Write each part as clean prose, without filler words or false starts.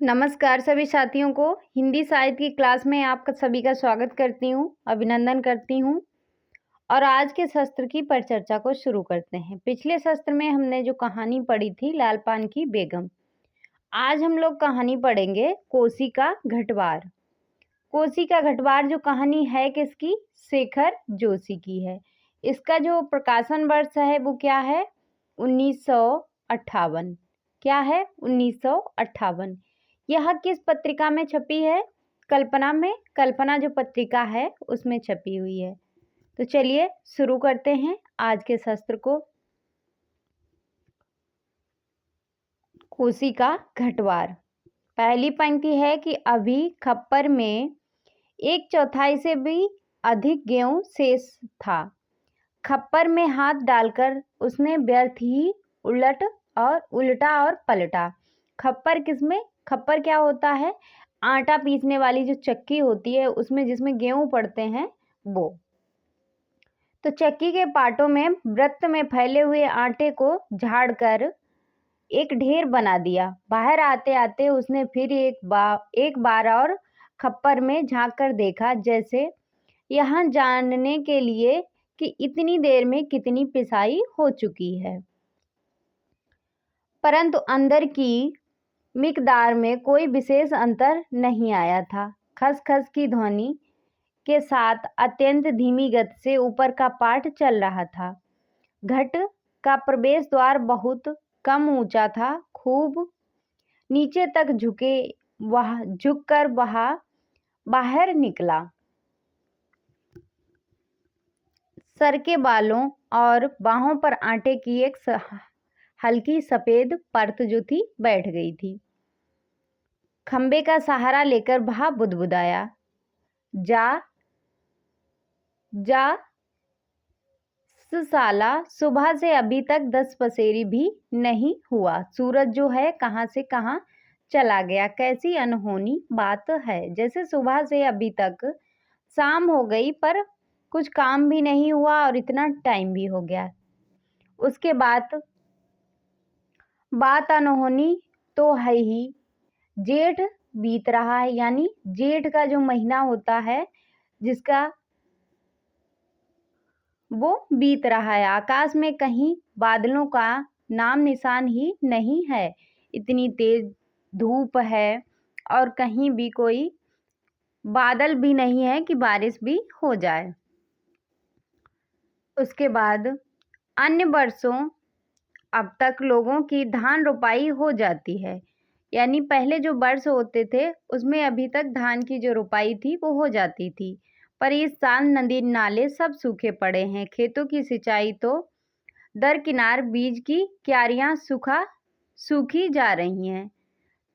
नमस्कार सभी साथियों को। हिंदी साहित्य की क्लास में आपका सभी का स्वागत करती हूँ, अभिनंदन करती हूँ। और आज के शस्त्र की परिचर्चा को शुरू करते हैं। पिछले शस्त्र में हमने जो कहानी पढ़ी थी लाल पान की बेगम, आज हम लोग कहानी पढ़ेंगे कोसी का घटवार। कोसी का घटवार जो कहानी है किसकी? शेखर जोशी की है। इसका जो प्रकाशन वर्ष है वो क्या है? 1958। क्या है? 1958। यह किस पत्रिका में छपी है? कल्पना में। कल्पना जो पत्रिका है उसमें छपी हुई है। तो चलिए शुरू करते हैं आज के शस्त्र को। कोसी का घटवार। पहली पंक्ति है कि अभी खप्पर में 1/4 से भी अधिक गेहूं शेष था। खप्पर में हाथ डालकर उसने व्यर्थ ही उल्टा और पलटा। खप्पर किसमें? खप्पर क्या होता है? आटा पीसने वाली जो चक्की होती है उसमें, जिसमें गेहूं पड़ते हैं वो। तो चक्की के पाटों में वृत्त में फैले हुए आटे को झाड़कर एक ढेर बना दिया। बाहर आते आते उसने फिर एक बार और खप्पर में झांक कर देखा, जैसे यहाँ जानने के लिए कि इतनी देर में कितनी पिसाई हो चुकी है। परंतु अंदर की मिकदार में कोई विशेष अंतर नहीं आया था। खसखस की ध्वनि के साथ अत्यंत धीमी गति से ऊपर का पाठ चल रहा था। घट का प्रवेश द्वार बहुत कम ऊंचा था। खूब नीचे तक झुककर वह बाहर निकला। सर के बालों और बाहों पर आटे की एक हल्की सफेद परत जो थी बैठ गई थी। खंबे का सहारा लेकर वह बुदबुदाया, जा साला, सुबह से अभी तक 10 पसेरी भी नहीं हुआ। सूरज जो है कहाँ से कहाँ चला गया। कैसी अनहोनी बात है। जैसे सुबह से अभी तक शाम हो गई पर कुछ काम भी नहीं हुआ और इतना टाइम भी हो गया। उसके बाद बात अनहोनी तो है ही। जेठ बीत रहा है, यानी जेठ का जो महीना होता है जिसका वो बीत रहा है। आकाश में कहीं बादलों का नाम निशान ही नहीं है। इतनी तेज धूप है और कहीं भी कोई बादल भी नहीं है कि बारिश भी हो जाए। उसके बाद अन्य वर्षों अब तक लोगों की धान रोपाई हो जाती है, यानी पहले जो वर्ष होते थे उसमें अभी तक धान की जो रोपाई थी वो हो जाती थी। पर इस साल नदी नाले सब सूखे पड़े हैं। खेतों की सिंचाई तो दरकिनार बीज की क्यारियां सूखी जा रही हैं।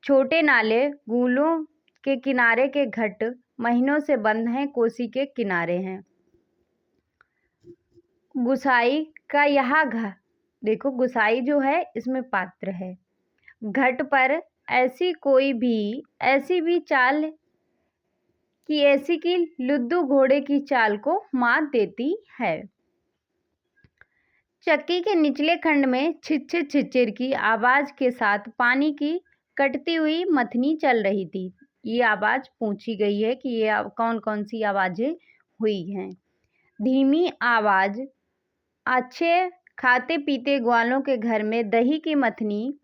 छोटे नाले गूलों के किनारे के घट महीनों से बंद हैं, कोसी के किनारे हैं। गुसाई का यह घर देखो, गुसाई जो है इसमें पात्र है। घट पर ऐसी भी चाल कि ऐसी की लुद्दू घोड़े की चाल को मात देती है। चक्की के निचले खंड में छिच्चिर छिच्चिर की आवाज के साथ पानी की कटती हुई मथनी चल रही थी। ये आवाज पूछी गई है कि ये कौन कौन सी आवाजें हुई हैं। धीमी आवाज अच्छे खाते पीते ग्वालों के घर में दही की मथनी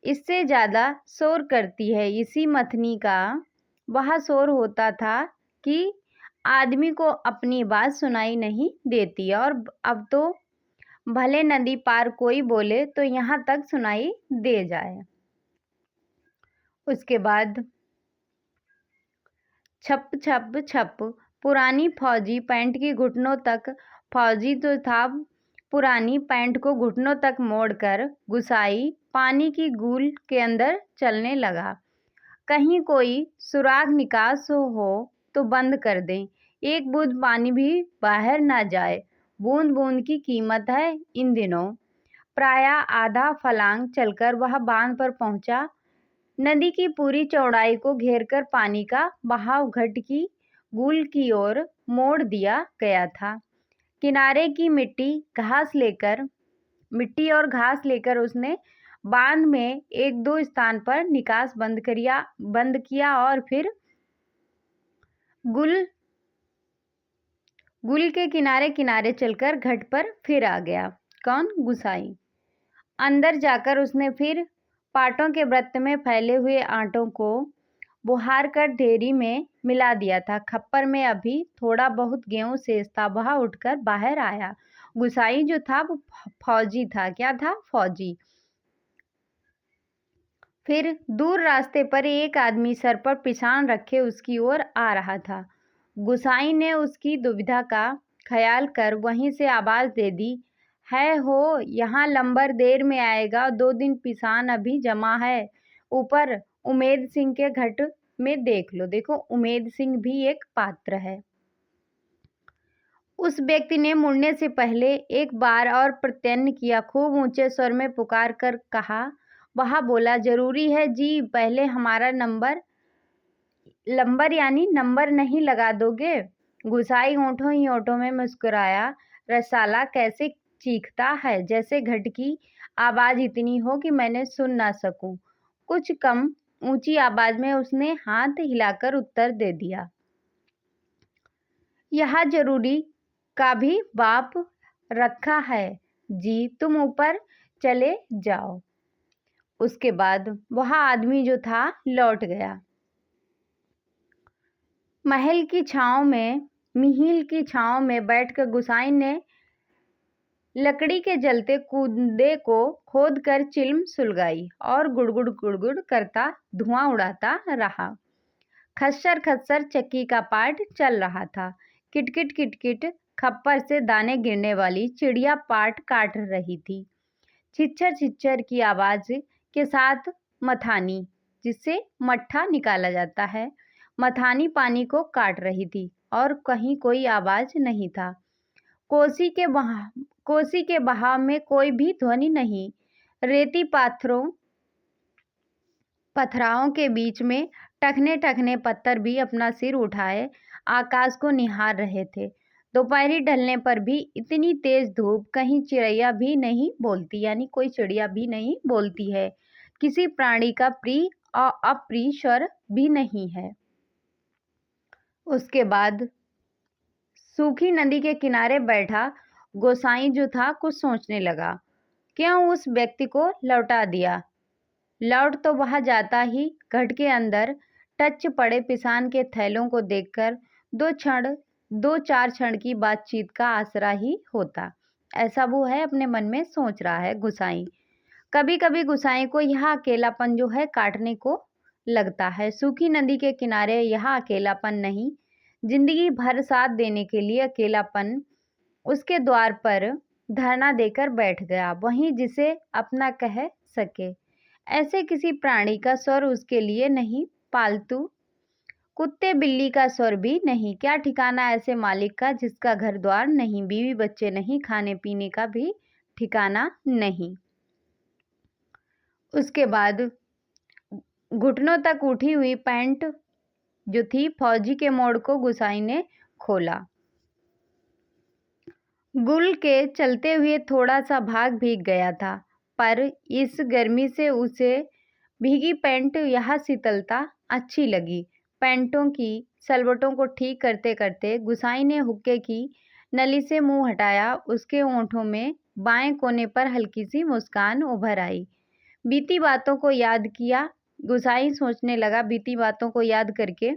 इससे ज़्यादा शोर करती है। इसी मथनी का वह शोर होता था कि आदमी को अपनी बात सुनाई नहीं देती। और अब तो भले नदी पार कोई बोले तो यहाँ तक सुनाई दे जाए। उसके बाद छप छप छप पुरानी फौजी पैंट की घुटनों तक, फौजी तो था, पुरानी पैंट को घुटनों तक मोड़कर गुसाई पानी की गूल के अंदर चलने लगा। कहीं कोई सुराग निकास हो तो बंद कर दें, एक बूंद पानी भी बाहर ना जाए। बूंद बूंद की कीमत है इन दिनों। प्रायः आधा फलांग चलकर वह बांध पर पहुंचा। नदी की पूरी चौड़ाई को घेरकर पानी का बहाव घट की गूल की ओर मोड़ दिया गया था। किनारे की मिट्टी और घास लेकर उसने बांध में एक दो स्थान पर निकास बंद किया और फिर गुल के किनारे किनारे चलकर घाट पर फिर आ गया। कौन? गुसाई। अंदर जाकर उसने फिर पाटों के वृत्त में फैले हुए आटों को बुहार कर ढेरी में मिला दिया था। खप्पर में अभी थोड़ा बहुत गेहूं शेष था। वह उठकर बाहर आया। गुसाई जो था वो फौजी था। क्या था? फौजी। फिर दूर रास्ते पर एक आदमी सर पर पिशान रखे उसकी ओर आ रहा था। गुसाई ने उसकी दुविधा का ख्याल कर वहीं से आवाज दे दी, है हो, यहाँ लंबर देर में आएगा, 2 दिन पिसान अभी जमा है, ऊपर उमेद सिंह के घट में देख लो। देखो, उमेद सिंह भी एक पात्र है। उस व्यक्ति ने मुड़ने से पहले एक बार और प्रत्यन्न किया। खूब ऊंचे स्वर में पुकार कर कहा। वह बोला, जरूरी है जी, पहले हमारा लंबर यानी नंबर नहीं लगा दोगे? गुसाई ओंठों ही ओंठों में मुस्कुराया। रसाला कैसे चीखता है, जैसे घट की आवाज इतनी हो कि मैंने सुन ना सकूं। कुछ कम ऊंची आवाज में उसने हाथ हिलाकर उत्तर दे दिया, यह जरूरी का भी बाप रखा है जी, तुम ऊपर चले जाओ। उसके बाद वह आदमी जो था लौट गया। महल की छांव में बैठकर गुसाई ने लकड़ी के जलते कूदे को खोदकर चिल्म सुलगाई और गुड़गुड़ गुड़गुड़ करता धुआं उड़ाता रहा। खच्चर खच्चर चक्की का पाट चल रहा था। किटकिट किटकिट खप्पर से दाने गिरने वाली चिड़िया पाट काट रही थी। छिच्चर छिच्चर की आवाज के साथ मथानी, जिससे मट्ठा निकाला जाता है, मथानी पानी को काट रही थी और कहीं कोई आवाज नहीं था। कोसी के बहाव में कोई भी ध्वनि नहीं। रेती पथराओं के बीच में टखने टखने पत्थर भी अपना सिर उठाए आकाश को निहार रहे थे। दोपहरी ढलने पर भी इतनी तेज धूप, कहीं चिड़ैया भी नहीं बोलती, यानी कोई चिड़िया भी नहीं बोलती है। किसी प्राणी का प्रिय और अप्रिय स्वर भी नहीं है। उसके बाद सूखी नदी के किनारे बैठा गोसाई जो था कुछ सोचने लगा। क्यों उस व्यक्ति को लौटा दिया? लौट तो वह जाता ही घट के अंदर टच पड़े पिसान के थैलों को देखकर 2-4 क्षण की बातचीत का आसरा ही होता। ऐसा वो है अपने मन में सोच रहा है गुसाई। कभी कभी गुसाई को यह अकेलापन जो है काटने को लगता है। सूखी नदी के किनारे यह अकेलापन नहीं, जिंदगी भर साथ देने के लिए अकेलापन उसके द्वार पर धरना देकर बैठ गया। वहीं जिसे अपना कह सके ऐसे किसी प्राणी का स्वर उसके लिए नहीं, पालतू कुत्ते बिल्ली का स्वर भी नहीं। क्या ठिकाना ऐसे मालिक का जिसका घर द्वार नहीं, बीवी बच्चे नहीं, खाने पीने का भी ठिकाना नहीं। उसके बाद घुटनों तक उठी हुई पैंट जो थी फौजी के मोड़ को गुसाई ने खोला। गुल के चलते हुए थोड़ा सा भाग भीग गया था, पर इस गर्मी से उसे भीगी पैंट यह शीतलता अच्छी लगी। पैंटों की सलवटों को ठीक करते करते गुसाई ने हुक्के की नली से मुंह हटाया। उसके होंठों में बाएं कोने पर हल्की सी मुस्कान उभर आई। बीती बातों को याद किया। गुसाई सोचने लगा, बीती बातों को याद करके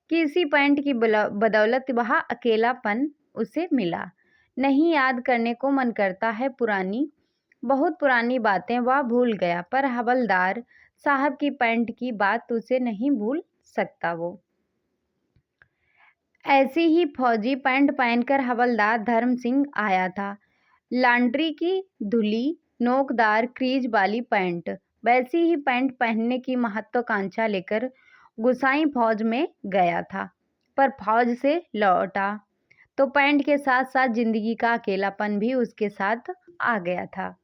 कि इसी पैंट की बदौलत वह अकेलापन उसे मिला। नहीं याद करने को मन करता है बहुत पुरानी बातें वह भूल गया, पर हवलदार साहब की पैंट की बात उसे नहीं भूल सकता। वो ऐसी ही फौजी पैंट पहनकर हवलदार धर्म सिंह आया था। लॉन्ड्री की धुली नोकदार क्रीज वाली पैंट। वैसी ही पैंट पहनने की महत्वाकांक्षा लेकर गुसाई फौज में गया था, पर फौज से लौटा तो पैंट के साथ साथ जिंदगी का अकेलापन भी उसके साथ आ गया था।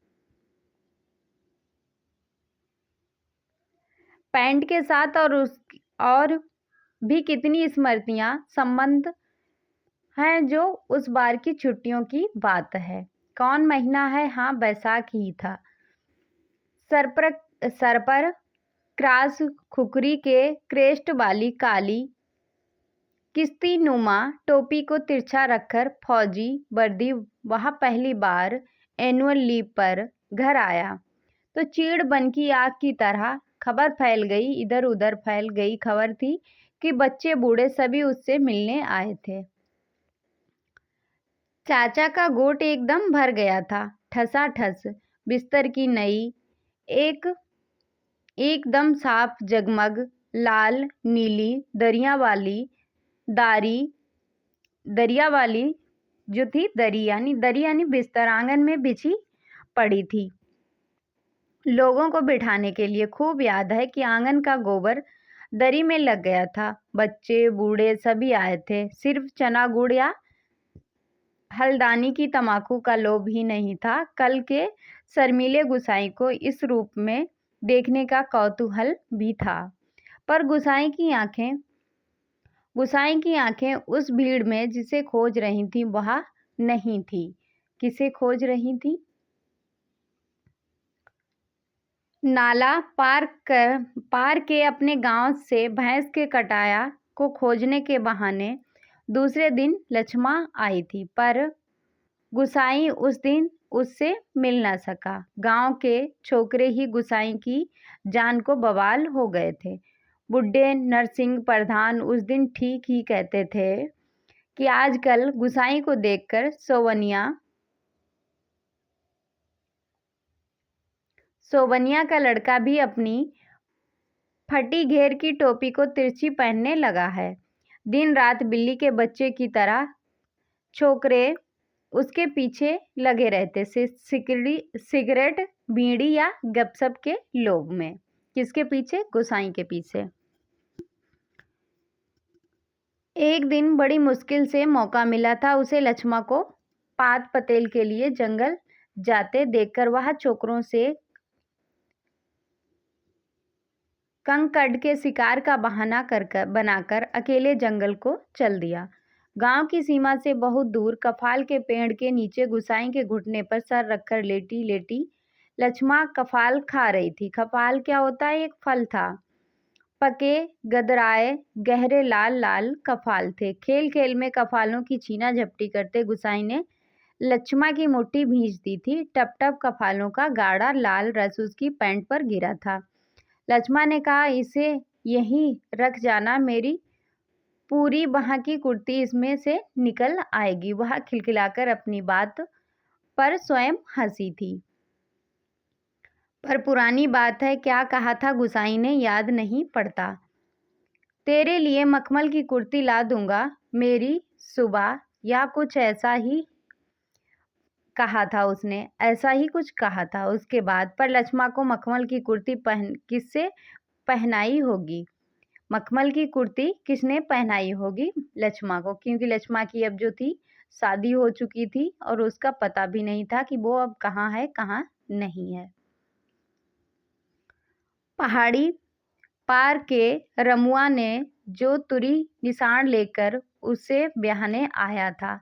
पैंट के साथ और भी कितनी स्मृतियां संबंध हैं, जो उस बार की छुट्टियों की बात है। कौन महीना है? हाँ, बैसाख ही था। सर पर क्रास खुकरी के क्रेस्ट वाली काली किश्ती नुमा टोपी को तिरछा रखकर फौजी वर्दी वह पहली बार एनुअल लीव पर घर आया तो चीड़ बन की आग की तरह खबर फैल गई। इधर उधर फैल गई खबर थी कि बच्चे बूढ़े सभी उससे मिलने आए थे। चाचा का गोट एकदम भर गया था, ठसाठस बिस्तर की नई एकदम साफ जगमग लाल नीली दरिया वाली जो थी, दरी यानी बिस्तर आंगन में बिछी पड़ी थी लोगों को बिठाने के लिए। खूब याद है कि आंगन का गोबर दरी में लग गया था। बच्चे बूढ़े सभी आए थे। सिर्फ चना गुड़ या हल्दानी की तमाकू का लोभ ही नहीं था, कल के शर्मीले गुसाई को इस रूप में देखने का कौतूहल भी था। पर गुसाई की आंखें उस भीड़ में जिसे खोज रही थी वह नहीं थी। किसे खोज रही थी? नाला पार के अपने गांव से भैंस के कटाया को खोजने के बहाने दूसरे दिन लक्ष्मा आई थी, पर गुसाई उस दिन उससे मिल न सका। गांव के छोकरे ही गुसाई की जान को बवाल हो गए थे। बुड्ढे नरसिंह प्रधान उस दिन ठीक ही कहते थे कि आजकल गुसाई को देखकर सोवनिया का लड़का भी अपनी फटी घेर की टोपी को तिरछी पहनने लगा है। दिन रात बिल्ली के बच्चे की तरह छोकरे उसके पीछे लगे रहते से सिगरेट बीड़ी या गपशप के लोभ में। किसके पीछे? गुसाई के पीछे। एक दिन बड़ी मुश्किल से मौका मिला था उसे लक्ष्मा को पात पतेल के लिए जंगल जाते देखकर। वह छोकरों से कंकड़ के शिकार का बहाना बनाकर अकेले जंगल को चल दिया। गांव की सीमा से बहुत दूर कफाल के पेड़ के नीचे गुसाई के घुटने पर सर रखकर लेटी लेटी लक्ष्मा कफाल खा रही थी। कफाल क्या होता है? एक फल था। पके गदराए गहरे लाल लाल कफाल थे। खेल खेल में कफालों की छीना झपटी करते गुसाई ने लक्ष्मा की मुट्ठी भींच दी थी। टप टप कफालों का गाढ़ा लाल रस उसकी पैंट पर गिरा था। लक्ष्मा ने कहा, इसे यहीं रख जाना, मेरी पूरी बाह की कुर्ती इसमें से निकल आएगी। वह खिलखिलाकर अपनी बात पर स्वयं हंसी थी। पर पुरानी बात है, क्या कहा था गुसाई ने, याद नहीं पड़ता। तेरे लिए मखमल की कुर्ती ला दूंगा मेरी सुबह, या कुछ ऐसा ही कहा था उसने, ऐसा ही कुछ कहा था। उसके बाद पर लक्ष्मा को मखमल की कुर्ती किससे पहनाई होगी? मखमल की कुर्ती किसने पहनाई होगी? लक्ष्मा को, क्योंकि लक्ष्मा की अब जो थी शादी हो चुकी थी और उसका पता भी नहीं था कि वो अब कहाँ है कहाँ नहीं है। पहाड़ी पार के रमुआ ने जो तुरी निशान लेकर उसे ब्याहने आया था,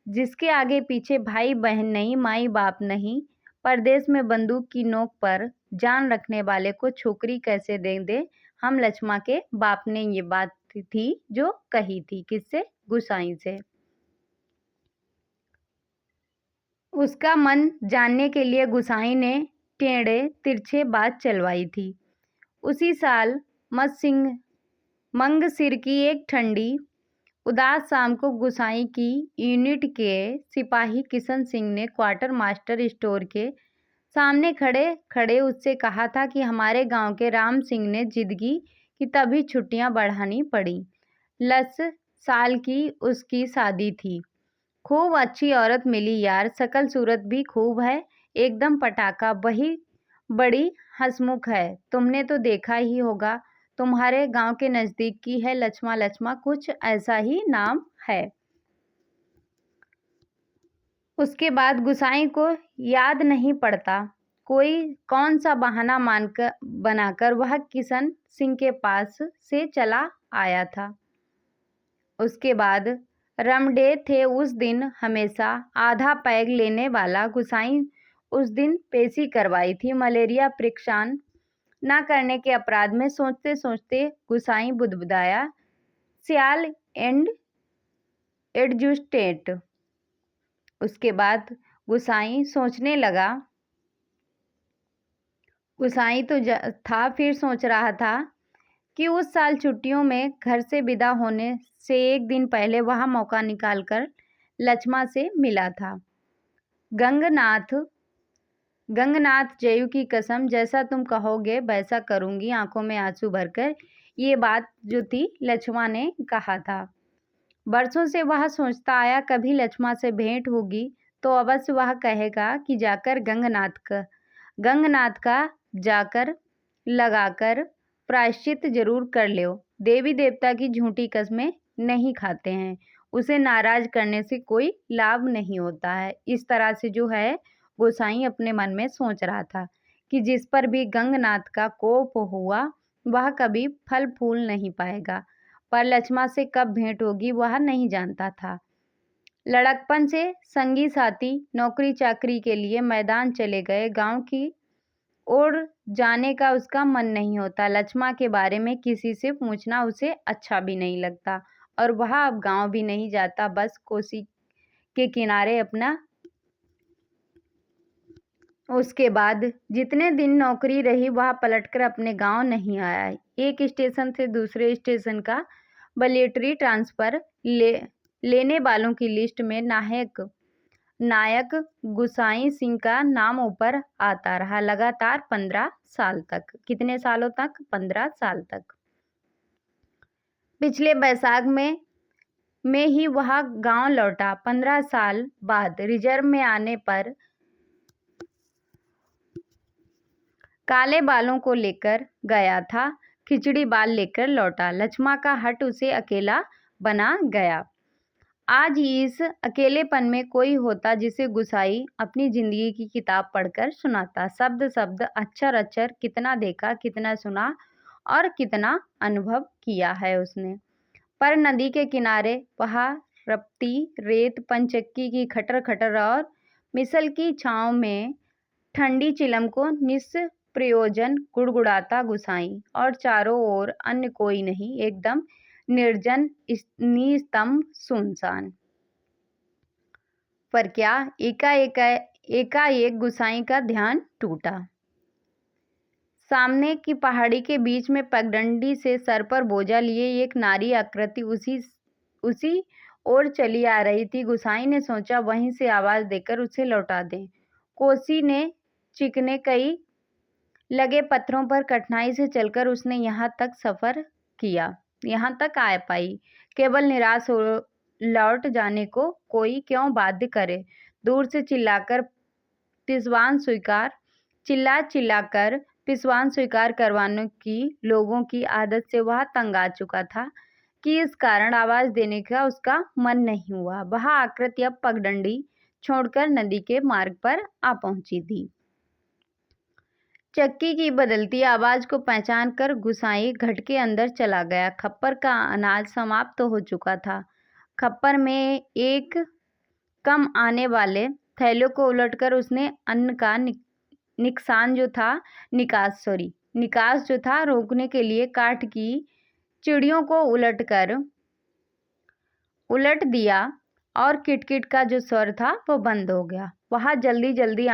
जिसके आगे पीछे भाई बहन नहीं, माई बाप नहीं, परदेश में बंदूक की नोक पर जान रखने वाले को छोकरी कैसे दे हम लक्ष्मा के बाप ने ये बात थी जो कही थी। किससे? गुसाई से। उसका मन जानने के लिए गुसाई ने टेढ़े तिरछे बात चलवाई थी। उसी साल मंगसिर की एक ठंडी उदास शाम को गुसाई की यूनिट के सिपाही किशन सिंह ने क्वार्टर मास्टर स्टोर के सामने खड़े खड़े उससे कहा था कि हमारे गांव के राम सिंह ने जिद की कि तभी छुट्टियां बढ़ानी पड़ी। 10 साल की उसकी शादी थी। खूब अच्छी औरत मिली यार, शकल सूरत भी खूब है, एकदम पटाखा, वही बड़ी हंसमुख है। तुमने तो देखा ही होगा, तुम्हारे गांव के नजदीक की है, लक्ष्मा कुछ ऐसा ही नाम है। उसके बाद गुसाई को याद नहीं पड़ता कौन सा बहाना बनाकर वह किशन सिंह के पास से चला आया था। उसके बाद रमडे थे उस दिन हमेशा आधा पैग लेने वाला गुसाई उस दिन पेशी करवाई थी। मलेरिया परीक्षण न करने के अपराध में सोचते सोचते गुसाई बुदबुदाया, सियाल एंड एडजुस्टेट। उसके बाद गुसाई सोचने लगा। गुसाई तो था, फिर सोच रहा था कि उस साल छुट्टियों में घर से विदा होने से एक दिन पहले वह मौका निकालकर लक्ष्मा से मिला था। गंगनाथ जयू की कसम, जैसा तुम कहोगे वैसा करूंगी, आंखों में आंसू भरकर ये बात जो थी लक्ष्मा ने कहा था। बरसों से वह सोचता आया कभी लक्ष्मा से भेंट होगी तो अवश्य वह कहेगा कि जाकर गंगनाथ का जाकर लगाकर प्रायश्चित जरूर कर लो। देवी देवता की झूठी कस्में नहीं खाते हैं, उसे नाराज करने से कोई लाभ नहीं होता है। इस तरह से जो है गोसाई अपने मन में सोच रहा था कि जिस पर भी गंगनाथ का कोप हुआ वह कभी फल फूल नहीं पाएगा, पर लक्ष्मा से कब भेंट होगी वह नहीं जानता था। लड़कपन से संगी साथी नौकरी चाकरी के लिए मैदान चले गए, गांव की ओर जाने का उसका मन नहीं होता। लक्ष्मा के बारे में किसी से पूछना उसे अच्छा भी नहीं लगता और वह अब गांव भी नहीं जाता, बस कोसी के किनारे अपना। उसके बाद जितने दिन नौकरी रही वह पलटकर अपने गांव नहीं आया। एक स्टेशन से दूसरे स्टेशन का वॉलेटरी ट्रांसफर लेने वालों की लिस्ट में नायक गुसाई सिंह का नाम ऊपर आता रहा, लगातार 15 साल तक। कितने सालों तक? 15 साल तक। पिछले बैसाख में ही वह गांव लौटा। 15 साल बाद रिजर्व में आने पर काले बालों को लेकर गया था, खिचड़ी बाल लेकर लौटा। लक्ष्मा का हट उसे अकेला बना गया। आज इस अकेलेपन में कोई होता जिसे गुसाई अपनी जिंदगी की किताब पढ़कर सुनाता। शब्द शब्द, अक्षर अक्षर, कितना देखा, कितना सुना और कितना अनुभव किया है उसने। पर नदी के किनारे वहाँ रपटी रेत, पंचक्की की खटर खटर और मिसल की छांव में ठंडी चिलम को निष्प्रयोजन गुड़गुड़ाता गुसाई, और चारों ओर अन्य कोई नहीं, एकदम निर्जन, निस्तंभ, सुनसान। पर क्या, एकाएक गुसाई का ध्यान टूटा। सामने की पहाड़ी के बीच में पगडंडी से सर पर बोझा लिए एक नारी आकृति उसी ओर चली आ रही थी। गुसाई ने सोचा वहीं से आवाज देकर उसे लौटा दें। कोसी ने चिकने कई लगे पत्थरों पर कठिनाई से चलकर उसने यहाँ तक सफर किया, यहाँ तक आ पाई। केवल निराश हो लौट जाने को कोई क्यों बाध्य करे। दूर से चिल्लाकर पिसवान स्वीकार करवाने की लोगों की आदत से वह तंग आ चुका था कि इस कारण आवाज देने का उसका मन नहीं हुआ। वह आकृति अब पगडंडी छोड़कर नदी के मार्ग पर आ पहुंची थी। चक्की की बदलती आवाज को पहचान कर गुसाई घट के अंदर चला गया। खप्पर का अनाज समाप्त हो चुका था। खप्पर में एक कम आने वाले थैलों को उलटकर उसने अन्न का निकास जो था रोकने के लिए काठ की चिड़ियों को उलट दिया और किटकिट का जो स्वर था वो बंद हो गया। वह जल्दी जल्दी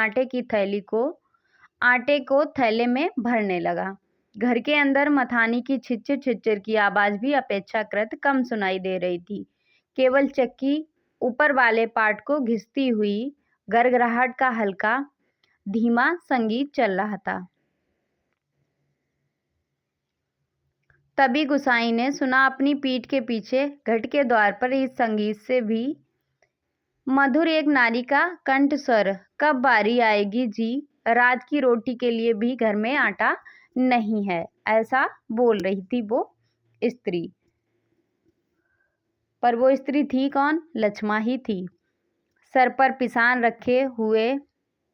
आटे को थैले में भरने लगा। घर के अंदर मथानी की छिच्चर की आवाज भी अपेक्षाकृत कम सुनाई दे रही थी। केवल चक्की ऊपर वाले पार्ट को घिसती हुई गड़गड़ाहट का हल्का धीमा संगीत चल रहा था। तभी गुसाई ने सुना अपनी पीठ के पीछे घट के द्वार पर इस संगीत से भी मधुर एक नारी का कंठ स्वर, कब बारी आएगी जी, रात की रोटी के लिए भी घर में आटा नहीं है, ऐसा बोल रही थी वो स्त्री। पर वो स्त्री थी कौन? लक्ष्मा ही थी। सर पर पिसान रखे हुए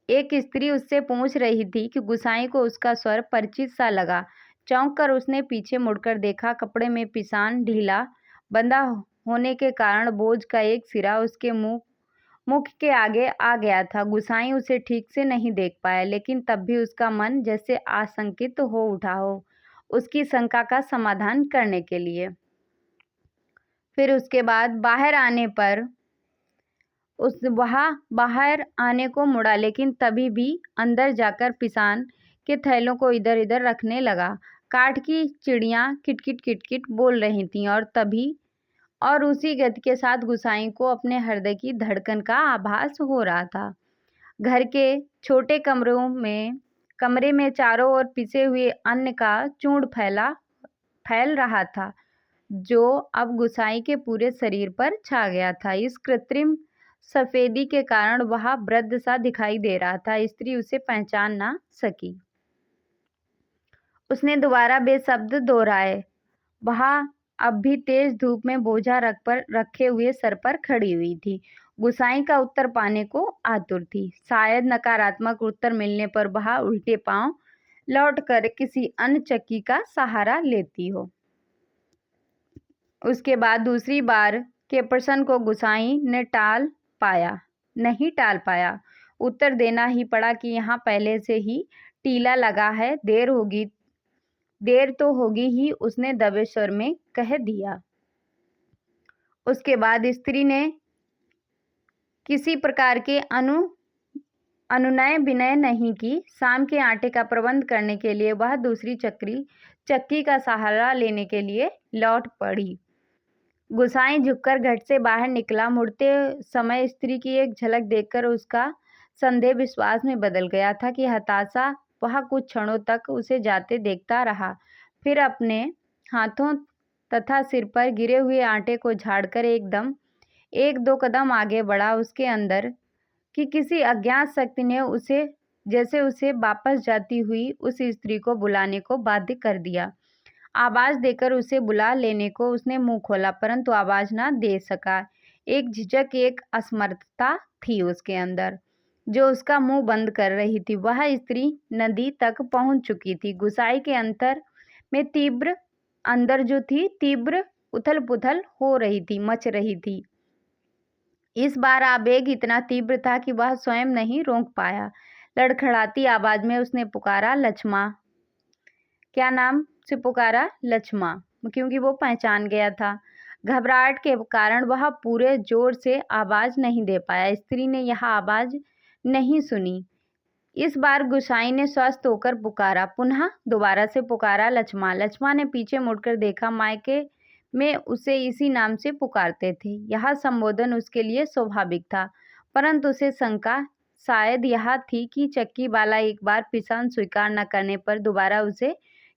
एक स्त्री उससे पूछ रही थी कि गुसाई को उसका स्वर परिचित सा लगा। चौंक कर उसने पीछे मुड़कर देखा। कपड़े में पिसान ढीला बंधा होने के कारण बोझ का एक सिरा उसके मुंह मुख के आगे आ गया था। गुसाई उसे ठीक से नहीं देख पाया, लेकिन तब भी उसका मन जैसे आशंकित हो उठा हो, उसकी शंका का समाधान करने के लिए। फिर उसके बाद बाहर आने पर वह बाहर आने को मुड़ा, लेकिन तभी भी अंदर जाकर पिसान के थैलों को इधर इधर रखने लगा। काठ की चिड़ियाँ किटकिट किटकिट बोल रही थीं और उसी गति के साथ गुसाई को अपने हृदय की धड़कन का आभास हो रहा था। घर के छोटे कमरे में चारों ओर पिसे हुए अन्न का चूर्ण फैल रहा था, जो अब गुसाई के पूरे शरीर पर छा गया था। इस कृत्रिम सफेदी के कारण वह वृद्ध सा दिखाई दे रहा था। स्त्री उसे पहचान ना सकी। उसने दोबारा बेशब्द दोहराए। वह अब भी तेज धूप में बोझा रखे हुए सर पर खड़ी हुई थी। गुसाई का उत्तर पाने को आतुर थी। शायद नकारात्मक उत्तर मिलने पर वह उल्टे पांव लौटकर किसी अन्य चक्की का सहारा लेती हो। उसके बाद दूसरी बार के प्रश्न को गुसाई ने नहीं टाल पाया। उत्तर देना ही पड़ा कि यहाँ पहले से ही टीला लगा है, देर तो होगी ही, उसने दबे स्वर में कह दिया। उसके बाद स्त्री ने किसी प्रकार के अनुनय विनय नहीं की। शाम के आटे का प्रबंध करने के लिए वह दूसरी चक्की का सहारा लेने के लिए लौट पड़ी। गुसाई झुककर घट से बाहर निकला। मुड़ते समय स्त्री की एक झलक देखकर उसका संदेह विश्वास में बदल गया था कि हताशा वह कुछ क्षणों तक उसे जाते देखता रहा, फिर अपने हाथों तथा सिर पर गिरे हुए आटे को झाड़कर एक दो कदम आगे बढ़ा। उसके अंदर कि किसी अज्ञात शक्ति ने उसे वापस जाती हुई उस स्त्री को बुलाने को बाध्य कर दिया। आवाज देकर उसे बुला लेने को उसने मुंह खोला, परंतु आवाज ना दे सका। एक झिझक, एक असमर्थता थी उसके अंदर, जो उसका मुंह बंद कर रही थी। वह स्त्री नदी तक पहुंच चुकी थी। गुसाई के अंदर जो थी तीव्र उथल पुथल मच रही थी। इस बार आवेग इतना तीव्र था कि वह स्वयं नहीं रोक पाया। लड़खड़ाती आवाज में उसने पुकारा, लक्ष्मा। क्या नाम से पुकारा? लक्ष्मा, क्योंकि वो पहचान गया था। घबराहट के कारण वह पूरे जोर से आवाज नहीं दे पाया। स्त्री ने यह आवाज नहीं सुनी। इस बार गुसाई ने स्वस्थ होकर पुकारा, पुनः दोबारा से पुकारा, लक्ष्मा। लक्ष्मा ने पीछे मुड़कर देखा। मायके में उसे इसी नाम से पुकारते थे। यह संबोधन उसके लिए स्वाभाविक था, परंतु उसे शंका शायद यह थी कि चक्की वाला एक बार पिसान स्वीकार न करने पर दोबारा उसे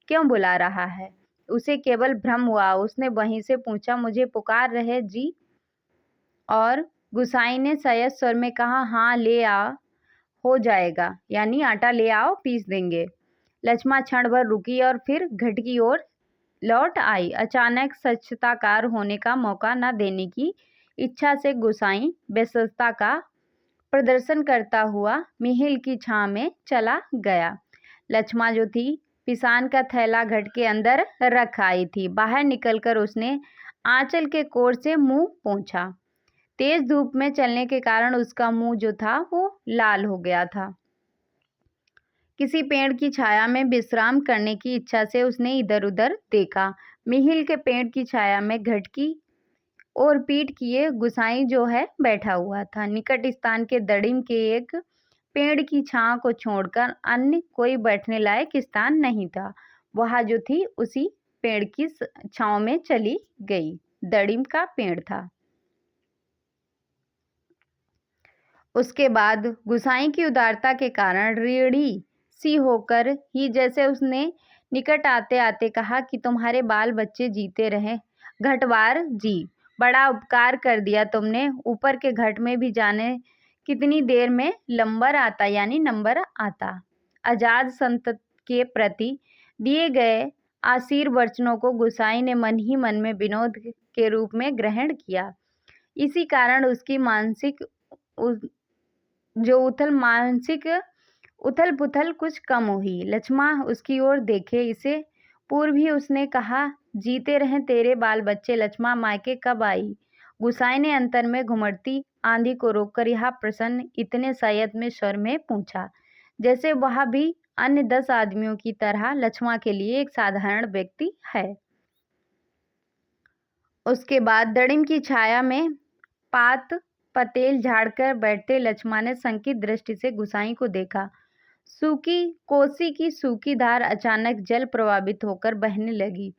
क्यों बुला रहा है। उसे केवल भ्रम हुआ। उसने वहीं से पूछा, मुझे पुकार रहे जी? और गुसाई ने संयत स्वर में कहा, हाँ, ले आ, हो जाएगा, यानी आटा ले आओ, पीस देंगे। लक्ष्मा क्षण भर रुकी और फिर घट की ओर लौट आई। अचानक सचेताकार होने का मौका न देने की इच्छा से गुसाई व्यस्तता का प्रदर्शन करता हुआ मिहिल की छां में चला गया। लक्ष्मा जो थी, पिसान का थैला घट के अंदर रख आई थी। बाहर निकलकर उसने आंचल के कोर से मुंह पोंछा। तेज धूप में चलने के कारण उसका मुंह जो था वो लाल हो गया था। किसी पेड़ की छाया में विश्राम करने की इच्छा से उसने इधर उधर देखा। मिहिल के पेड़ की छाया में घट की और पीठ किए गुसाई जो है बैठा हुआ था। निकट स्थान के दड़िम के एक पेड़ की छां को छोड़कर अन्य कोई बैठने लायक स्थान नहीं था। वह जो थी उसी पेड़ की छांव में चली गई। दड़िम का पेड़ था। उसके बाद गुसाई की उदारता के कारण रीढ़ी सी होकर ही जैसे उसने निकट आते आते कहा कि तुम्हारे बाल बच्चे जीते रहे घटवार जी, बड़ा उपकार कर दिया तुमने। ऊपर के घट में भी जाने कितनी देर में नंबर आता। आजाद संत के प्रति दिए गए आशीर वचनों को गुसाई ने मन ही मन में विनोद के रूप में ग्रहण किया। इसी कारण उसकी मानसिक उथल पुथल कुछ कम हुई। लक्ष्मा उसकी ओर देखे। इसे पूर्व ही उसने कहा, जीते रहें तेरे बाल बच्चे। लक्ष्मा, मायके कब आई? गुसाई ने अंतर में घुमड़ती आंधी को रोककर यह प्रश्न इतने संयत स्वर में पूछा जैसे वह भी अन्य 10 आदमियों की तरह लक्ष्मा के लिए एक साधारण व्यक्ति है। उसके बाद दड़िम की छाया में पात पतेल झाड़कर बैठते लक्ष्मा ने संकित दृष्टि से गुसाई को देखा। सूखी कोसी की सूखी धार अचानक जल प्रभावित होकर बहने लगी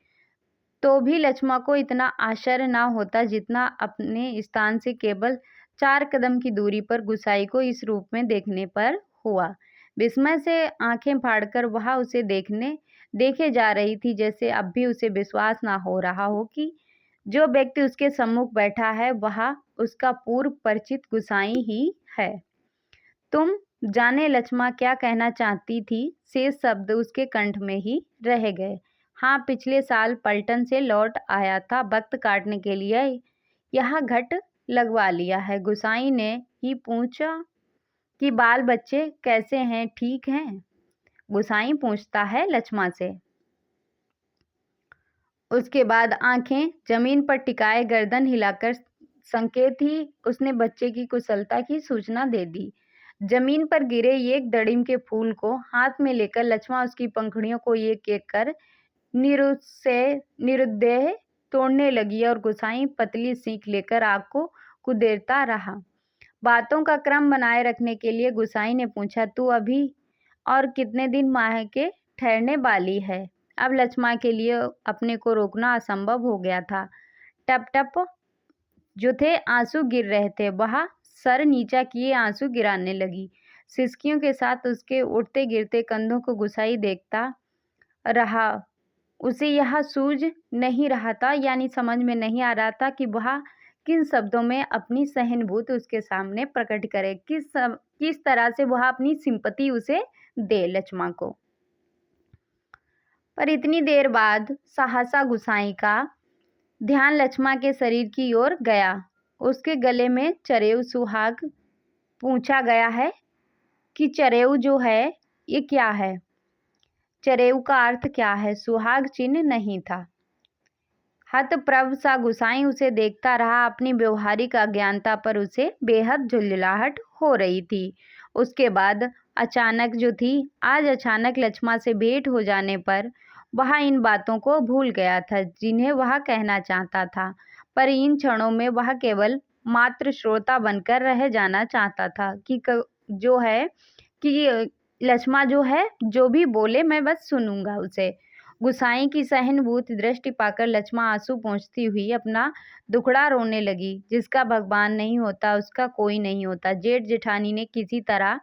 तो भी लक्ष्मा को इतना आश्चर्य न होता जितना अपने स्थान से केवल 4 कदम की दूरी पर गुसाई को इस रूप में देखने पर हुआ। विस्मय से आंखें फाड़कर वह उसे देखे जा रही थी, जैसे अब भी उसे विश्वास ना हो रहा हो कि जो व्यक्ति उसके सम्मुख बैठा है वह उसका पूर्व परिचित गुसाई ही है। तुम जाने लक्ष्मा क्या कहना चाहती थी, शेष शब्द उसके कंठ में ही रह गए। हाँ, पिछले साल पलटन से लौट आया था, वक्त काटने के लिए यह घट लगवा लिया है। गुसाई ने ही पूछा कि बाल बच्चे कैसे हैं, ठीक हैं? गुसाई पूछता है लक्ष्मा से। उसके बाद आंखें जमीन पर टिकाए गर्दन हिलाकर संकेत ही उसने बच्चे की कुशलता की सूचना दे दी। जमीन पर गिरे एक दड़िम के फूल को हाथ में लेकर लक्ष्मा उसकी पंखुड़ियों को एक एक कर निरुद्देह तोड़ने लगी और गुसाई पतली सीख लेकर आग को कुदेरता रहा। बातों का क्रम बनाए रखने के लिए गुसाई ने पूछा, तू अभी और कितने दिन मायके ठहरने वाली है? अब लक्ष्मा के लिए अपने को रोकना असंभव हो गया था। टप टप जो थे आंसू गिर रहे थे, वह सर नीचा किए आंसू गिराने लगी। सिसकियों के साथ उसके उठते गिरते कंधों को गुसाई देखता रहा। उसे यह सूझ नहीं रहा था, यानी समझ में नहीं आ रहा था कि वह किन शब्दों में अपनी सहानुभूति उसके सामने प्रकट करे, किस तरह से वह अपनी सिंपैथी उसे दे लक्ष्मा को। पर इतनी देर बाद सहसा गुसाई का ध्यान लक्ष्मा के शरीर की ओर गया। उसके गले में चरेऊ सुहाग पूछा गया है कि चरेऊ जो है ये क्या है? चरेऊ का अर्थ क्या है? सुहाग चिन्ह नहीं था। हतप्रभ सा गुसाई उसे देखता रहा। अपनी व्यवहारिक अज्ञानता पर उसे बेहद झुंझलाहट हो रही थी। उसके बाद अचानक जो थी, आज अचानक लक्ष्मा से भेंट हो जाने पर वह इन बातों को भूल गया था जिन्हें वह कहना चाहता था, पर इन क्षणों में वह केवल मात्र श्रोता बनकर रह जाना चाहता था कि जो है कि लक्ष्मा जो है जो भी बोले मैं बस सुनूंगा उसे। गुसाई की सहानुभूति दृष्टि पाकर लक्ष्मा आंसू पोंछती हुई अपना दुखड़ा रोने लगी। जिसका भगवान नहीं होता उसका कोई नहीं होता। जेठ जेठानी ने किसी तरह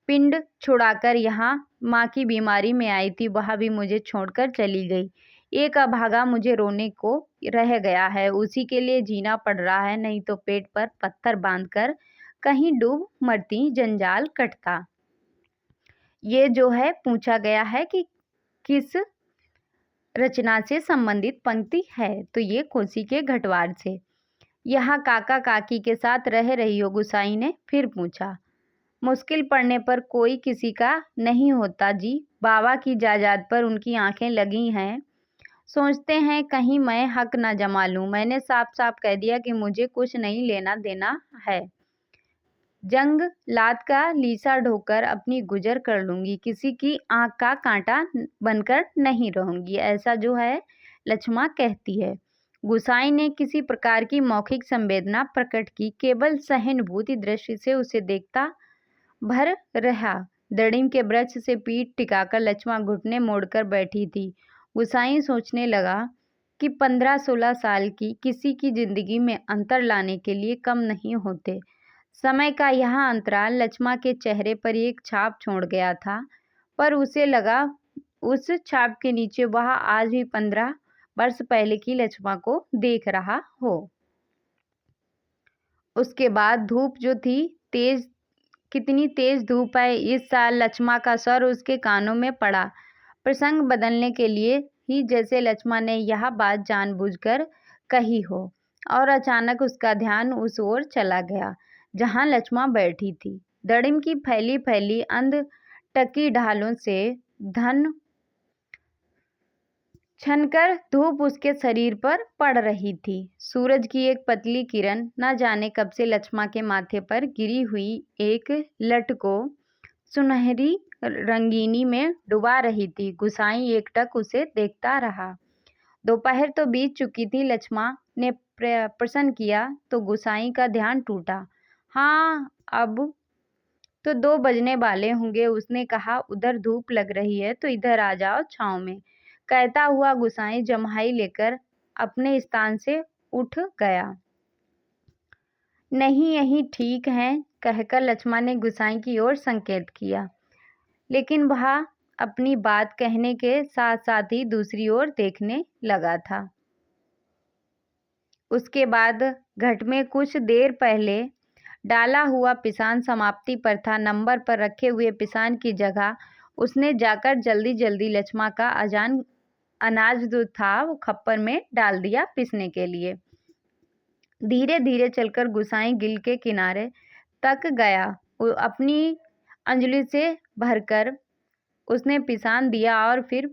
पिंड छुड़ाकर यहाँ माँ की बीमारी में आई थी, वह भी मुझे छोड़कर चली गई। एक अभागा मुझे रोने को रह गया है, उसी के लिए जीना पड़ रहा है, नहीं तो पेट पर पत्थर बांधकर कहीं डूब मरती, जंजाल कटता। ये जो है पूछा गया है कि किस रचना से संबंधित पंक्ति है, तो ये कोसी के घटवार से। यहाँ काका काकी के साथ रह रही हो? गुसाई ने फिर पूछा। मुश्किल पड़ने पर कोई किसी का नहीं होता जी। बाबा की जायदाद पर उनकी आंखें लगी हैं, सोचते हैं कहीं मैं हक ना जमा लूं। मैंने साफ साफ कह दिया कि मुझे कुछ नहीं लेना देना है। जंग लात का लीसा ढोकर अपनी गुजर कर लूंगी, किसी की आंख का कांटा बनकर नहीं रहूंगी, ऐसा जो है लक्ष्मा कहती है। गुसाई ने किसी प्रकार की मौखिक संवेदना प्रकट की, केवल सहानुभूति दृष्टि से उसे देखता भर रहा। दड़िम के वृक्ष से पीठ टिकाकर लक्ष्मा घुटने मोड़कर बैठी थी। गुसाई सोचने लगा कि 15-16 साल की किसी की जिंदगी में अंतर लाने के लिए कम नहीं होते। समय का यह अंतराल लक्ष्मा के चेहरे पर एक छाप छोड़ गया था, पर उसे लगा उस छाप के नीचे वह आज भी 15 वर्ष पहले की लक्ष्मा को देख रहा हो। उसके बाद धूप जो थी तेज, कितनी तेज धूप है इस साल, लक्ष्मा का स्वर उसके कानों में पड़ा, प्रसंग बदलने के लिए ही, जैसे लक्ष्मा ने यह बात जानबूझकर कही हो। और अचानक उसका ध्यान उस ओर चला गया जहां लक्ष्मा बैठी थी। दड़िम की फैली फैली अंध टकी ढालों से धन छनकर धूप उसके शरीर पर पड़ रही थी। सूरज की एक पतली किरण न जाने कब से लक्ष्मा के माथे पर गिरी हुई एक लट को सुनहरी रंगीनी में डुबा रही थी। गुसाई एकटक उसे देखता रहा। दोपहर तो बीत चुकी थी। लक्ष्मा ने प्रश्न किया तो गुसाई का ध्यान टूटा। हाँ, अब तो 2 बजने वाले होंगे। उसने कहा, उधर धूप लग रही है तो इधर आ जाओ छाँव में। कहता हुआ गुसाई जम्हाई लेकर अपने स्थान से उठ गया। नहीं, यही ठीक है, कहकर लक्ष्मा ने गुसाई की ओर संकेत किया, लेकिन वह अपनी बात कहने के साथ साथ ही दूसरी ओर देखने लगा था। उसके बाद घट में कुछ देर पहले डाला हुआ पिसान समाप्ति पर था। नंबर पर रखे हुए पिसान की जगह उसने जाकर जल्दी जल्दी लक्ष्मा का अनाज जो था वो खप्पर में डाल दिया पीसने के लिए। धीरे धीरे चलकर गुसाई गिल के किनारे तक गया। अपनी अंजलि से भरकर उसने पिसान दिया और फिर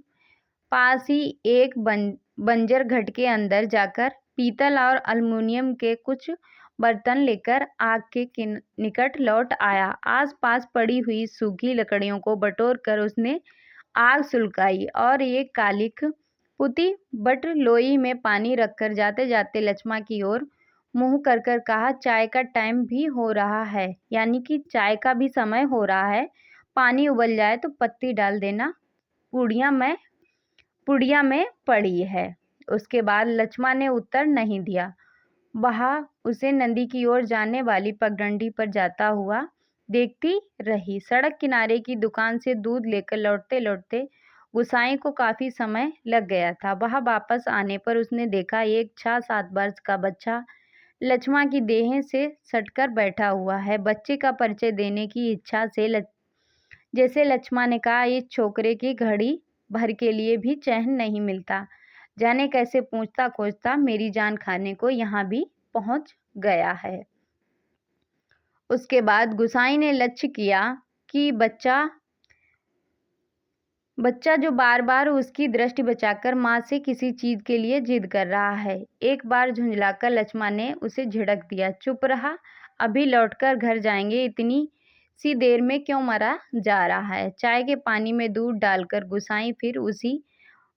पास ही एक बंजर घट के अंदर जाकर पीतल और एल्युमिनियम के कुछ बर्तन लेकर आग के निकट लौट आया। आसपास पड़ी हुई सूखी लकड़ियों को बटोर कर उसने आग सुलगाई और एक कालिक पुती बट लोई में पानी रखकर जाते जाते लक्ष्मा की ओर मुंह कर कर कहा, चाय का टाइम भी हो रहा है, यानी कि चाय का भी समय हो रहा है। पानी उबल जाए तो पत्ती डाल देना, पुड़िया में पड़ी है। उसके बाद लक्ष्मा ने उत्तर नहीं दिया। वह उसे नदी की ओर जाने वाली पगडंडी पर जाता हुआ देखती रही। सड़क किनारे की दुकान से दूध लेकर लौटते लौटते गुसाई को काफी समय लग गया था। वह वापस आने पर उसने देखा एक 6-7 वर्ष का बच्चा लक्ष्मा की देह से सटकर बैठा हुआ है। बच्चे का परिचय देने की इच्छा से जैसे लक्ष्मा ने कहा, इस छोकरे की घड़ी भर के लिए भी चैन नहीं मिलता, जाने कैसे पूछता खोजता मेरी जान खाने को यहाँ भी पहुँच गया है। उसके बाद गुसाई ने लक्ष्य किया कि बच्चा जो बार बार उसकी दृष्टि बचाकर माँ से किसी चीज के लिए जिद कर रहा है। एक बार झुंझलाकर लक्ष्मा ने उसे झिड़क दिया, चुप रहा, अभी लौटकर घर जाएंगे, इतनी सी देर में क्यों मरा जा रहा है। चाय के पानी में दूध डालकर गुसाई फिर उसी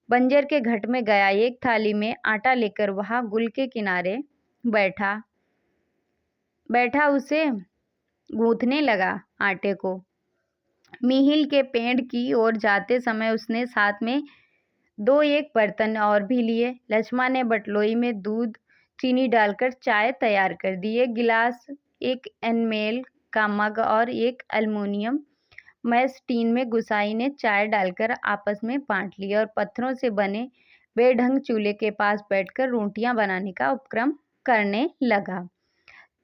बंजर के घट में गया। एक थाली में आटा लेकर वहां गुल के किनारे बैठा उसे गूंथने लगा। आटे को मीहिल के पेड़ की ओर जाते समय उसने साथ में 2-1 बर्तन और भी लिए। लक्ष्मा ने बटलोई में दूध चीनी डालकर चाय तैयार कर दी। एक गिलास, एक एनमेल का मग और एक एल्युमिनियम मैस टीन में गुसाई ने चाय डालकर आपस में बांट ली और पत्थरों से बने बेढंग चूल्हे के पास बैठकर रोटियां बनाने का उपक्रम करने लगा।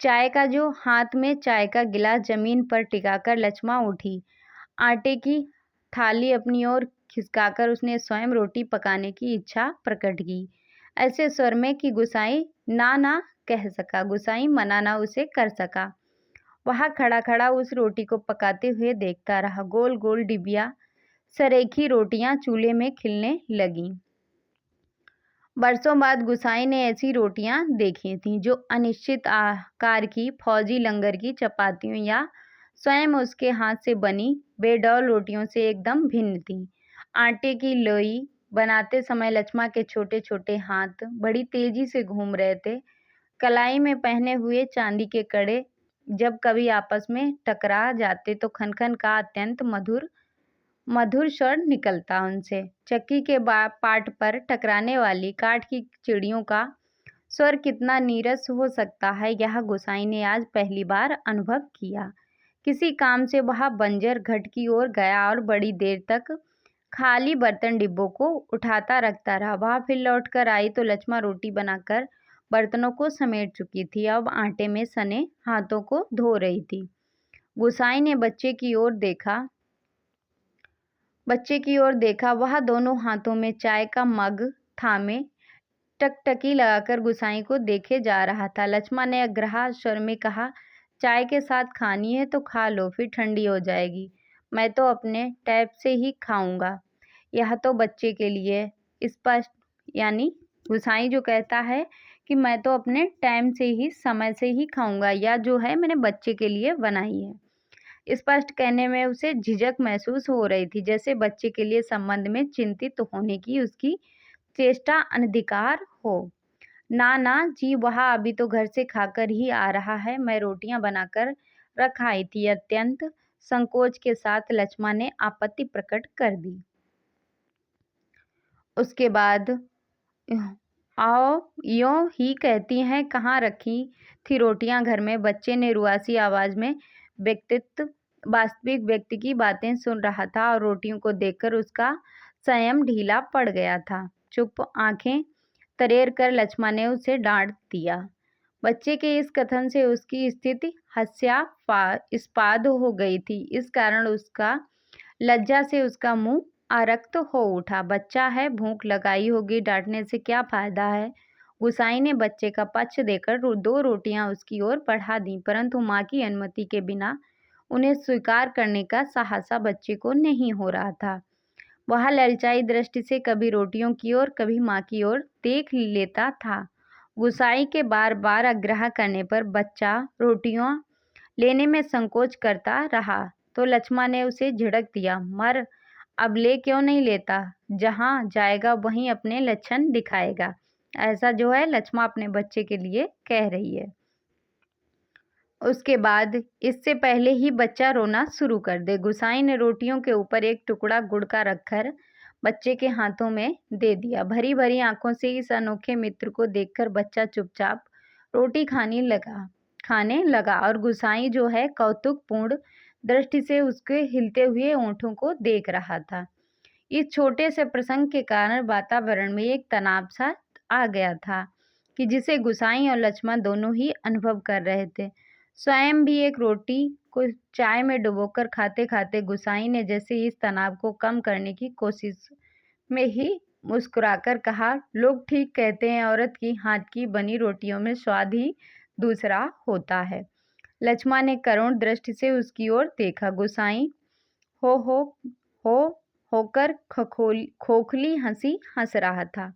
चाय का जो हाथ में चाय का गिलास जमीन पर टिकाकर लक्ष्मा उठी। आटे की थाली अपनी ओर खिसकाकर उसने स्वयं रोटी पकाने की इच्छा प्रकट की, ऐसे स्वर में कि गुसाई ना कह सका, गुसाई मना ना उसे कर सका। वहां खड़ा खड़ा उस रोटी को पकाते हुए देखता रहा। गोल गोल डिबिया सरेखी रोटियां चूल्हे में खिलने लगीं। बरसों बाद गुसाई ने ऐसी रोटियां देखी थीं जो अनिश्चित आकार की फौजी लंगर की चपातियों या स्वयं उसके हाथ से बनी बेडौल रोटियों से एकदम भिन्न थीं। आटे की लोई बनाते समय लक्ष्मा के छोटे छोटे हाथ बड़ी तेजी से घूम रहे थे। कलाई में पहने हुए चांदी के कड़े जब कभी आपस में टकरा जाते तो खनखन का अत्यंत मधुर स्वर निकलता उनसे। चक्की के पाट पर टकराने वाली काठ की चिड़ियों का स्वर कितना नीरस हो सकता है, यह गुसाई ने आज पहली बार अनुभव किया। किसी काम से वह बंजर घट की ओर गया और बड़ी देर तक खाली बर्तन डिब्बों को उठाता रखता रहा। वह फिर लौट कर आई तो लक्ष्मा रोटी बनाकर बर्तनों को समेट चुकी थी। अब आटे में सने हाथों को धो रही थी। गुसाई ने बच्चे की ओर देखा। वह दोनों हाथों में चाय का मग थामे टकटकी लगाकर गुसाई को देखे जा रहा था। लक्ष्मा ने अग्रहा स्वर में कहा, चाय के साथ खानी है तो खा लो, फिर ठंडी हो जाएगी। मैं तो अपने टैप से ही खाऊंगा, यह तो बच्चे के लिए। स्पष्ट यानी गुसाई जो कहता है कि मैं तो अपने टाइम से ही, समय से ही खाऊंगा, या जो है मैंने बच्चे के लिए बनाई है। स्पष्ट कहने में उसे झिझक महसूस हो रही थी, जैसे बच्चे के लिए संबंध में चिंतित होने की उसकी चेष्टा अनधिकार हो। ना ना जी, वह अभी तो घर से खाकर ही आ रहा है, मैं रोटियां बनाकर रख आई थी। अत्यंत संकोच के साथ लक्ष्मण ने आपत्ति प्रकट कर दी। उसके बाद आओ, यों ही कहती हैं, कहाँ रखी थी रोटियां घर में? बच्चे ने रुआसी आवाज में वास्तविक व्यक्ति की बातें सुन रहा था और रोटियों को देखकर उसका संयम ढीला पड़ गया था। चुप आंखें तरेर कर लक्ष्मण ने उसे डांट दिया। बच्चे के इस कथन से उसकी स्थिति हास्यास्पद हो गई थी। इस कारण उसका लज्जा से उसका मुंह आरक्त हो उठा। बच्चा है, भूख लगाई होगी, डांटने से क्या फायदा है? गुसाई ने बच्चे का पक्ष देकर 2 रोटियां उसकी ओर बढ़ा दी, परंतु माँ की अनुमति के बिना उन्हें स्वीकार करने का साहस बच्चे को नहीं हो रहा था। वह ललचाई दृष्टि से कभी रोटियों की ओर, कभी माँ की ओर देख लेता था। गुसाई के बार बार आग्रह करने पर बच्चा रोटियां लेने में संकोच करता रहा, तो लक्ष्मण ने उसे झिड़क दिया, मर, अब ले क्यों नहीं लेता? जहाँ जाएगा वहीं अपने लक्षण दिखाएगा। ऐसा जो है लक्ष्मण अपने बच्चे के लिए कह रही है। उसके बाद इससे पहले ही बच्चा रोना शुरू कर दे, गुसाई ने रोटियों के ऊपर एक टुकड़ा गुड़ का रखकर बच्चे के हाथों में दे दिया। भरी भरी आंखों से इस अनोखे मित्र को देखकर बच्चा चुपचाप रोटी खाने लगा और गुसाई जो है कौतुकपूर्ण दृष्टि से उसके हिलते हुए ओंठों को देख रहा था। इस छोटे से प्रसंग के कारण वातावरण में एक तनाव सा आ गया था कि जिसे गुसाई और लक्ष्मण दोनों ही अनुभव कर रहे थे। स्वयं भी एक रोटी को चाय में डुबोकर खाते खाते गुसाई ने जैसे इस तनाव को कम करने की कोशिश में ही मुस्कुराकर कहा, लोग ठीक कहते हैं, औरत की हाथ की बनी रोटियों में स्वाद ही दूसरा होता है। लक्ष्मण ने करुण दृष्टि से उसकी ओर देखा। गुसाई हो हो होकर खोखली हंसी हंस रहा था।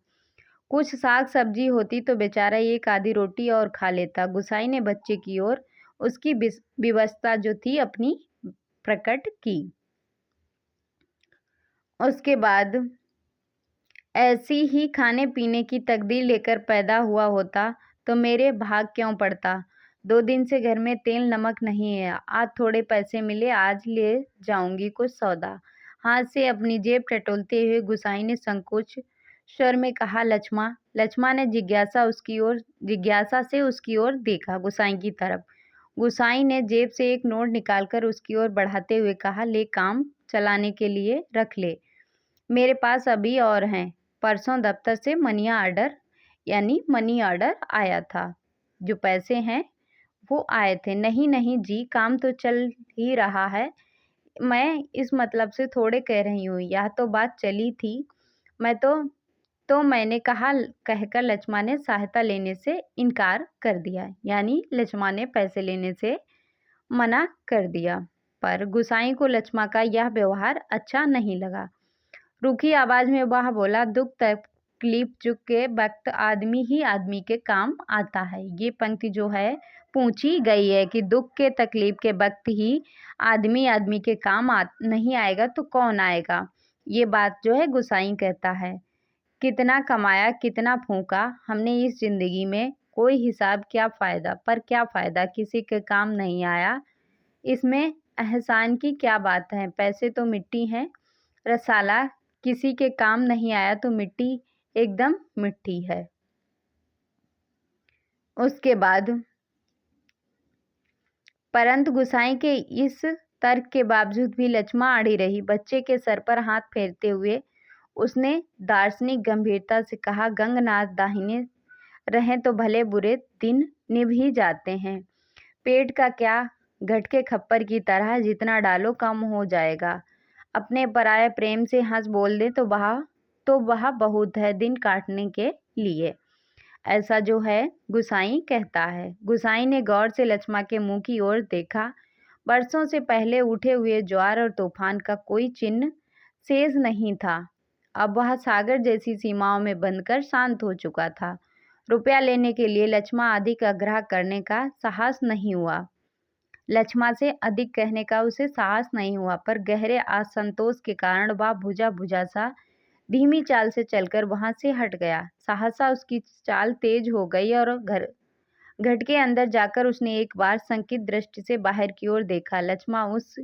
कुछ साग सब्जी होती तो बेचारा एक आधी रोटी और खा लेता। गुसाई ने बच्चे की ओर उसकी विवशता जो थी अपनी प्रकट की। उसके बाद ऐसी ही खाने पीने की तकदीर लेकर पैदा हुआ होता तो मेरे भाग क्यों पड़ता? 2 दिन से घर में तेल नमक नहीं है, आज थोड़े पैसे मिले, आज ले जाऊंगी कुछ सौदा। हाथ से अपनी जेब टटोलते हुए गुसाई ने संकोच स्वर में कहा, लक्ष्मण। लक्ष्मण ने जिज्ञासा से उसकी ओर देखा, गुसाई की तरफ। गुसाई ने जेब से एक नोट निकालकर उसकी ओर बढ़ाते हुए कहा, ले, काम चलाने के लिए रख ले, मेरे पास अभी और हैं। परसों दफ्तर से मनी ऑर्डर आया था, जो पैसे हैं वो आए थे। नहीं नहीं जी, काम तो चल ही रहा है, मैं इस मतलब से थोड़े कह रही हूँ, यह तो बात चली थी। मैं तो मैंने कहकर लक्ष्मण ने सहायता लेने से इनकार कर दिया, यानी लक्ष्मण ने पैसे लेने से मना कर दिया। पर गुसाई को लक्ष्मण का यह व्यवहार अच्छा नहीं लगा। रूखी आवाज में वह बोला, दुख तकलीफ चुक के वक्त आदमी ही आदमी के काम आता है। ये पंक्ति जो है पूछी गई है कि दुख के तकलीफ के वक्त ही आदमी आदमी के काम नहीं आएगा तो कौन आएगा? ये बात जो है गुसाई कहता है। कितना कमाया, कितना फूंका हमने इस जिंदगी में, कोई हिसाब, क्या फायदा? पर क्या फायदा, किसी के काम नहीं आया, इसमें एहसान की क्या बात है? पैसे तो मिट्टी हैं रसाला, किसी के काम नहीं आया तो मिट्टी एकदम मिट्टी है। उसके बाद परंतु गुसाई के इस तर्क के बावजूद भी लक्ष्मण अड़ी रही। बच्चे के सर पर हाथ फेरते हुए उसने दार्शनिक गंभीरता से कहा, गंगनाथ दाहिने रहें तो भले बुरे दिन निभ ही जाते हैं। पेट का क्या, घटके खप्पर की तरह जितना डालो कम हो जाएगा। अपने पराये प्रेम से हंस बोल दे तो वह बहुत है दिन काटने के लिए। ऐसा जो है गुसाई कहता है। गुसाई ने गौर से लक्ष्मण के मुंह की ओर देखा। बरसों से पहले उठे हुए ज्वार और तूफान का कोई चिन्ह शेष नहीं था। अब वह सागर जैसी सीमाओं में बंधकर शांत हो चुका था। रुपया लेने के लिए लक्ष्मा अधिक आग्रह करने का साहस नहीं हुआ। लक्ष्मा से अधिक कहने का उसे साहस नहीं हुआ, पर गहरे असंतोष के कारण वह भुजा सा धीमी चाल से चलकर वहां से हट गया। सहसा उसकी चाल तेज हो गई और घर के अंदर जाकर उसने एक बार संकित दृष्टि से बाहर की ओर देखा। लक्ष्मा उस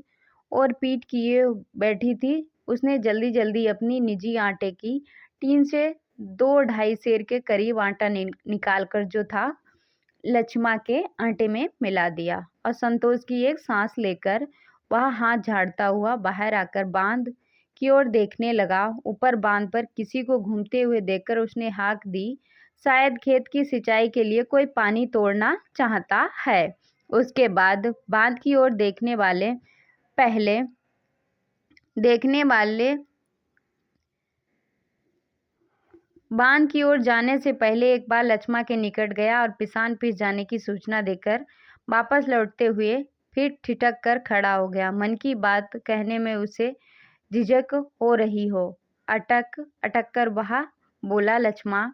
ओर पीठ किए बैठी थी। उसने जल्दी जल्दी अपनी निजी आटे की टीन से 2-2.5 सेर के करीब आटा निकालकर जो था लक्ष्मा के आटे में मिला दिया और संतोष की एक सांस लेकर वह हाथ झाड़ता हुआ बाहर आकर बांध की ओर देखने लगा। ऊपर बांध पर किसी को घूमते हुए देखकर उसने हाक दी, शायद खेत की सिंचाई के लिए कोई पानी तोड़ना चाहता है। उसके बाद बांध की ओर देखने वाले बांध की ओर जाने से पहले एक बार लक्ष्मा के निकट गया और पिसान पिस जाने की सूचना देकर वापस लौटते हुए फिर ठिठक कर खड़ा हो गया। मन की बात कहने में उसे झिझक हो रही हो। अटक अटक कर वह बोला, लक्ष्मा।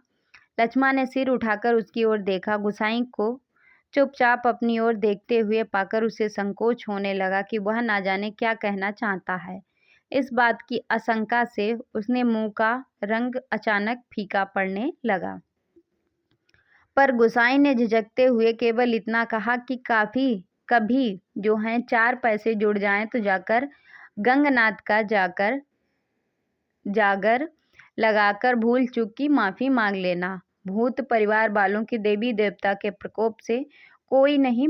लक्ष्मा ने सिर उठाकर उसकी ओर देखा। गुसाई को चुपचाप अपनी ओर देखते हुए पाकर उसे संकोच होने लगा कि वह ना जाने क्या कहना चाहता है। इस बात की आशंका से उसने मुंह का रंग अचानक फीका पड़ने लगा। पर गुसाई ने झिझकते हुए केवल इतना कहा कि कभी जो हैं 4 पैसे जुड़ जाएं तो जाकर गंगनाथ का जागर लगाकर भूल चूक की माफी मांग लेना। भूत परिवार वालों की देवी देवता के प्रकोप से कोई नहीं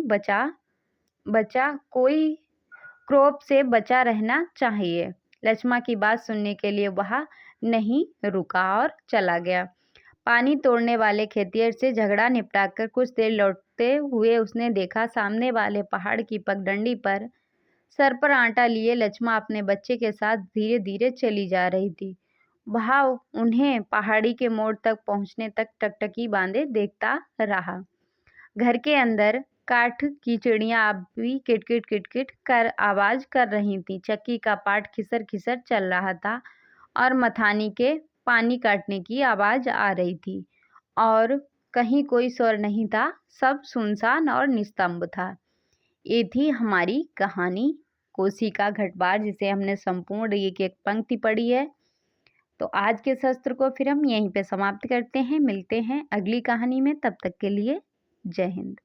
कोई क्रोध से बचा रहना चाहिए। लक्ष्मा की बात सुनने के लिए वह नहीं रुका और चला गया। पानी तोड़ने वाले खेतिहर से झगड़ा निपटाकर कुछ देर लौटते हुए उसने देखा, सामने वाले पहाड़ की पगडंडी पर सर पर आटा लिए लक्ष्मा अपने बच्चे के साथ धीरे धीरे चली जा रही थी। वह उन्हें पहाड़ी के मोड़ तक पहुंचने तक टकटकी बांधे देखता रहा। घर के अंदर काठ की चिड़ियां अब भी किटकिट किटकिट कर आवाज कर रही थीं। चक्की का पाट खिसर खिसर चल रहा था और मथानी के पानी काटने की आवाज आ रही थी और कहीं कोई स्वर नहीं था। सब सुनसान और निस्तंभ था। ये थी हमारी कहानी कोसी का घटबार, जिसे हमने संपूर्ण एक पंक्ति पढ़ी है। तो आज के सत्र को फिर हम यहीं पे समाप्त करते हैं। मिलते हैं अगली कहानी में, तब तक के लिए जय हिंद।